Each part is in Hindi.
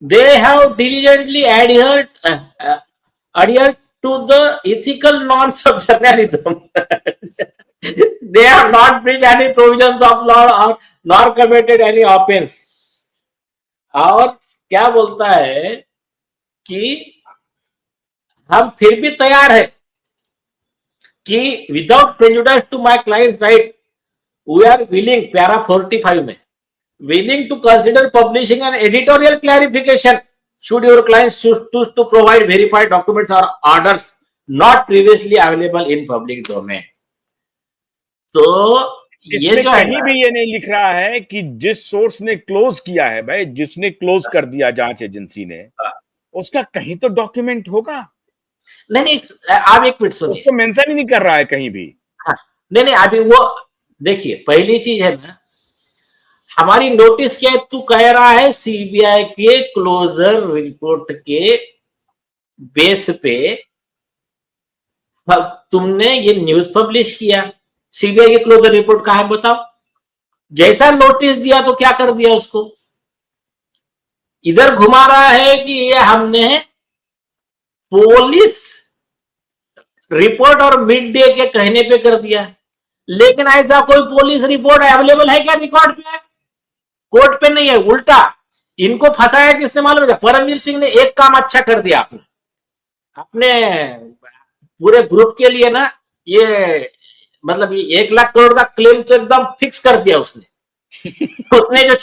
they have diligently adhered to the ethical norms of journalism. They have not breached any provisions of law or nor committed any offense. और क्या बोलता है कि हम फिर भी तैयार है कि without prejudice to my clients right we are willing, para 45 में, willing to consider publishing an editorial clarification should your clients choose to provide verified documents or orders not previously available in public domain. तो ये जो कहीं भी ये नहीं लिख रहा है कि जिस सोर्स ने क्लोज किया है, भाई जिसने क्लोज कर दिया जांच एजेंसी ने, उसका कहीं तो डॉक्यूमेंट होगा। नहीं, आप एक मिनट सुनिए, उसको मेंशन ही नहीं कर रहा है कहीं भी। नहीं, अभी वो देखिए, पहली चीज है ना, हमारी नोटिस क्या है, तू कह रहा है सीबीआई के क्लोजर रिपोर्ट के बेस पे तुमने ये न्यूज पब्लिश किया। सीबीआई के क्लोजर रिपोर्ट कहां है बताओ? जैसा नोटिस दिया तो क्या कर दिया उसको? इधर घुमा रहा है कि ये हमने पुलिस रिपोर्ट और मिड डे के कहने पे कर दिया, लेकिन ऐसा कोई पुलिस रिपोर्ट अवेलेबल है क्या रिकॉर्ड पे? कोर्ट पे नहीं है। उल्टा इनको फंसाया किसने मालूम है? परमवीर सिंह ने एक काम अच्छा कर दिया अपने पूरे ग्रुप के लिए ना, ये मतलब ये 1 लाख करोड़ का क्लेम तो एकदम फिक्स कर दिया उसने। उसने जो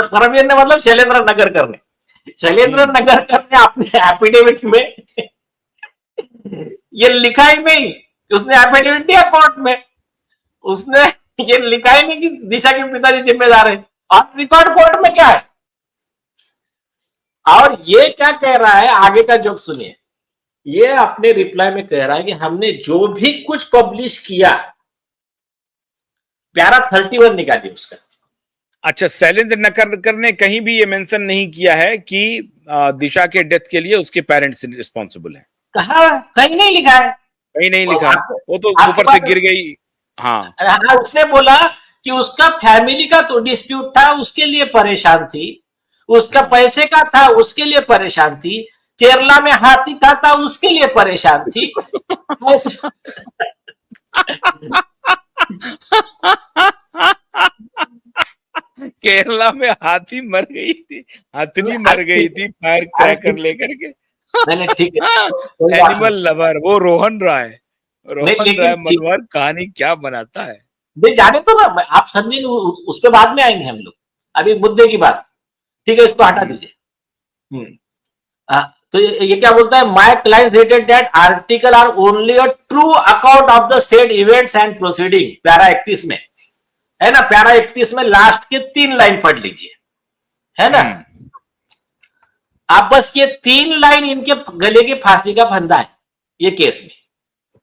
परमवीर ने मतलब शैलेंद्र नगरकर ने अपने एफिडेविट में ये लिखा ही नहीं, उसने एफिडेविट दिया कोर्ट में, उसने ये लिखा ही नहीं कि दिशा के पिताजी जिम्मेदार है। और रिकॉर्ड कोर्ट में क्या है? और ये क्या कह रहा है, आगे का जोक सुनिए। ये अपने रिप्लाई में कह रहा है कि हमने जो भी कुछ पब्लिश किया, पैरा 31 निकाली उसका। अच्छा, शैलेंद्र नगरकर ने कहीं भी ये मेंशन नहीं किया है कि दिशा के डेथ के लिए उसके पेरेंट्स रिस्पॉन्सिबल हैं। कहा? कहीं नहीं लिखा है, कहीं नहीं लिखा। वो तो ऊपर से गिर गई। हाँ, उसने बोला कि उसका फैमिली का तो डिस्प्यूट था, उसके लिए परेशान थी, उसका पैसे का था, उसके लिए परेशान थी, केरला में हाथी का था, उसके लिए परेशान थी। केरला में हाथी मर गई थी, हथनी मर गई थी फायर क्रैकर लेकर के। ठीक है, एनिमल लवर वो रोहन राय मनोहर कहानी क्या बनाता है। नहीं जाने तो ना, आप समझे, उस पर बाद में आएंगे हम लोग, अभी मुद्दे की बात। ठीक है, इसको हटा दीजिए। तो ये क्या बोलता है? My client rated that article are only a true account of the said events and proceeding. Para 31 में है ना, पैरा 31 में लास्ट के 3 लाइन पढ़ लीजिए, है ना। आप बस ये 3 लाइन इनके गले की फांसी का फंदा है ये केस में।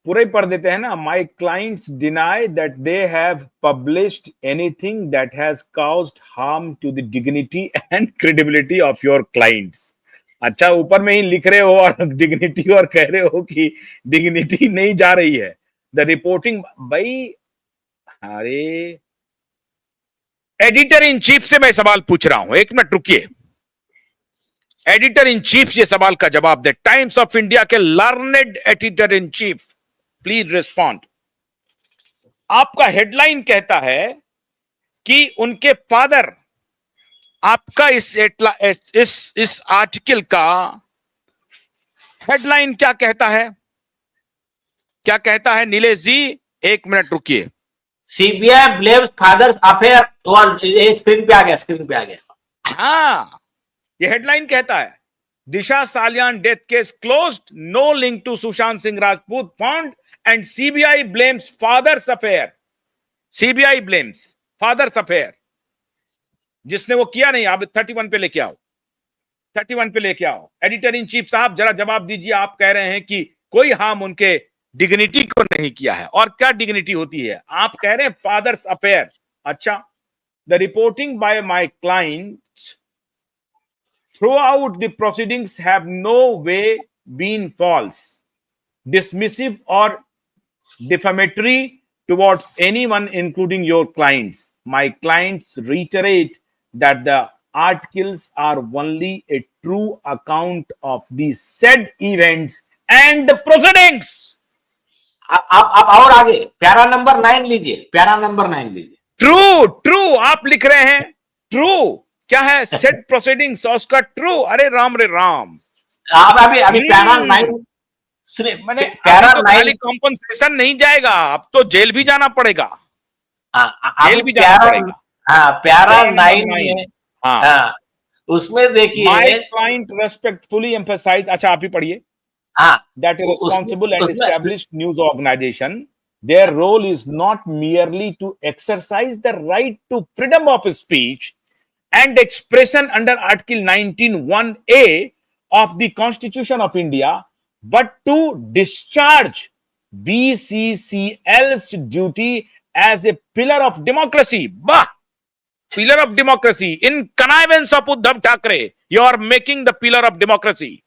पूरा ही पढ़ देते हैं ना। My clients deny that they have published anything that has caused harm to the dignity and credibility of your clients. अच्छा, ऊपर में ही लिख रहे हो और डिग्निटी और कह रहे हो कि डिग्निटी नहीं जा रही है। द रिपोर्टिंग, भाई अरे एडिटर इन चीफ से मैं सवाल पूछ रहा हूं, 1 मिनट रुकिए। एडिटर इन चीफ ये सवाल का जवाब दे। टाइम्स ऑफ इंडिया के learned editor in chief, please respond. आपका हेडलाइन कहता है कि उनके फादर, आपका इस आर्टिकल का हेडलाइन क्या कहता है? क्या कहता है नीलेश जी? 1 मिनट रुकिए। CBI blames father's affair. Screen पे आ गया। हाँ, ये हेडलाइन कहता है Disha Salian death case closed, no link to Sushant Singh Rajput found and CBI blames father's affair. CBI blames father's affair, जिसने वो किया नहीं। आप 31 पे लेके आओ, 31 पे लेके आओ। एडिटर इन चीफ साहब जरा जवाब दीजिए। आप कह रहे हैं कि कोई हार्म उनके डिग्निटी को नहीं किया है, और क्या डिग्निटी होती है? आप कह रहे हैं फादर्स अफेयर। अच्छा, the reporting by my client throughout the proceedings have no way been false, dismissive or defamatory towards anyone including your clients. My clients reiterate that the articles are only a true account of the said events and the proceedings. आप और आगे प्यारा नंबर 9 लीजिए, प्यारा नंबर 9 लीजिए। ट्रू ट्रू आप लिख रहे हैं, ट्रू क्या है? सेड प्रोसीडिंग्स उसका ट्रू। अरे राम रे राम, आप अभी प्यारा 9 सुनिए, मैंने प्यारा तो 9 खाली कॉम्पनसेशन नहीं जाएगा, अब तो जेल भी जाना पड़ेगा, जेल भी जाना प्यारा, पड़ेगा। हाँ प्यारा प्यारा 9 नंबर 9, में, हाँ, हाँ उसमें देखिए, माय क्लाइंट रेस्पेक्टफुली एम्फसाइज, अच्छा आप ही पढ़िए, हाँ that a responsible and उसमें established news organization, their role is not merely to exercise the right to freedom of speech and expression under Article 19(1)(a) of the Constitution of India, but to discharge BCCL's duty as a pillar of democracy. Bah! Pillar of democracy. In connivance of Uddhav Thackeray, you are making the pillar of democracy.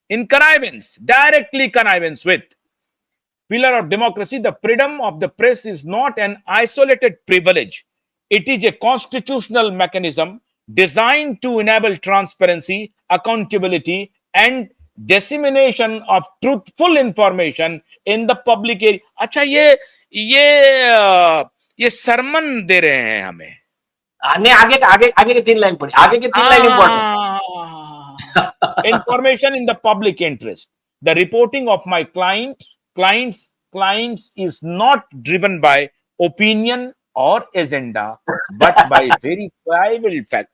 In connivance, directly connivance with pillar of democracy, the freedom of the press is not an isolated privilege. It is a constitutional mechanism designed to enable transparency, accountability, and dissemination of truthful information in the public area. अच्छा ये सरमन दे रहे हैं हमें। नहीं, आगे के 3 लाइन पढ़िए, आगे के 3 line important. Information in the public interest. The reporting of my clients is not driven by opinion or agenda, but by verifiable fact.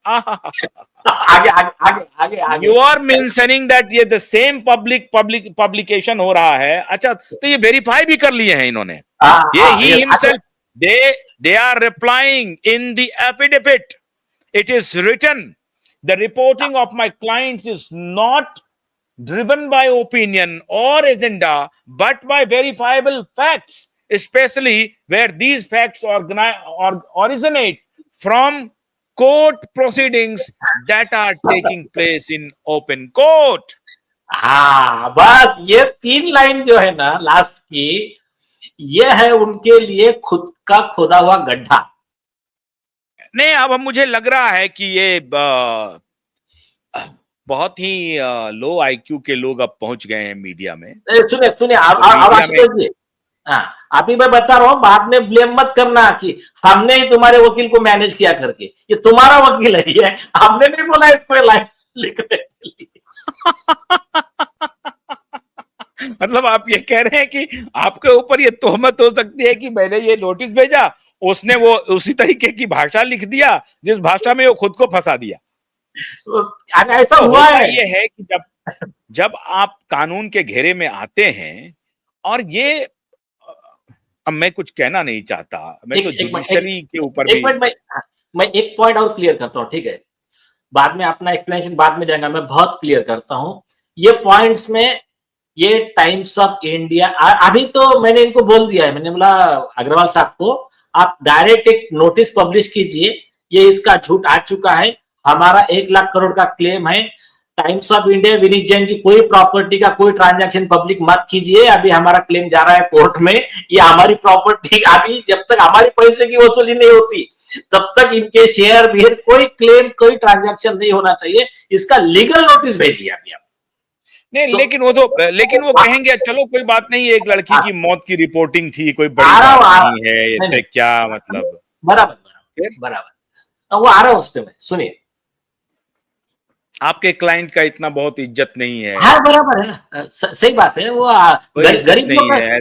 आगे You are mentioning that ये the same public publication हो रहा है। अच्छा तो ये verify भी कर लिए हैं इन्होंने। ये he himself, they are replying in the affidavit. It is written, the reporting of my clients is not driven by opinion or agenda, but by verifiable facts, especially where these facts originate from court proceedings that are taking place in open court. हाँ बस ये 3 लाइन जो है ना लास्ट की, ये है उनके लिए खुद का खोदा हुआ गड्ढा। नहीं, अब मुझे लग रहा है कि ये बहुत ही लो आईक्यू के लोग अब पहुंच गए हैं मीडिया में। सुनिए आप आशुतोष, हाँ अभी मैं बता रहा हूँ, बाद में ब्लेम मत करना कि हमने ही तुम्हारे वकील को मैनेज किया करके, ये तुम्हारा वकील है, ये हमने नहीं बोला इसको लाइन लिखने के लिए। मतलब आप ये कह रहे हैं कि आपके ऊपर ये तोहमत हो सकती है कि मैंने ये नोटिस भेजा, उसने वो उसी तरीके की भाषा लिख दिया जिस भाषा में वो खुद को फंसा दिया। ऐसा तो हुआ है। ये है कि जब आप कानून के घेरे में आते हैं, और ये अब मैं कुछ कहना नहीं चाहता, मैं तो जुडिशरी के ऊपर भी मैं एक पॉइंट और क्लियर करता हूँ, ठीक है, बाद में अपना एक्सप्लेनेशन बाद में जाएगा, मैं बहुत क्लियर करता हूँ ये पॉइंट्स में। ये टाइम्स ऑफ इंडिया अभी तो मैंने इनको बोल दिया है, मैंने बोला अग्रवाल साहब को आप डायरेक्ट एक नोटिस पब्लिश कीजिए, ये इसका झूठ आ चुका है, हमारा 1 लाख करोड़ का क्लेम है, times of India Vineet Jain की कोई प्रॉपर्टी का कोई ट्रांजैक्शन पब्लिक मत कीजिए, अभी हमारा क्लेम जा रहा है कोर्ट में, ये हमारी प्रॉपर्टी, अभी जब तक हमारी पैसे की वसूली नहीं होती तब तक इनके शेयर भी कोई क्लेम कोई ट्रांजैक्शन नहीं होना चाहिए, इसका लीगल नोटिस भेजिए अभी आप। नहीं तो, लेकिन वो कहेंगे चलो कोई बात नहीं, एक लड़की की मौत की रिपोर्टिंग थी, कोई बड़ी बात नहीं है, ये क्या मतलब। बराबर वो आ रहा है उस पे, मैं सुनिए, आपके क्लाइंट का इतना बहुत इज्जत नहीं है। हाँ बराबर है ना, सही बात है, वो गरीब लोग है।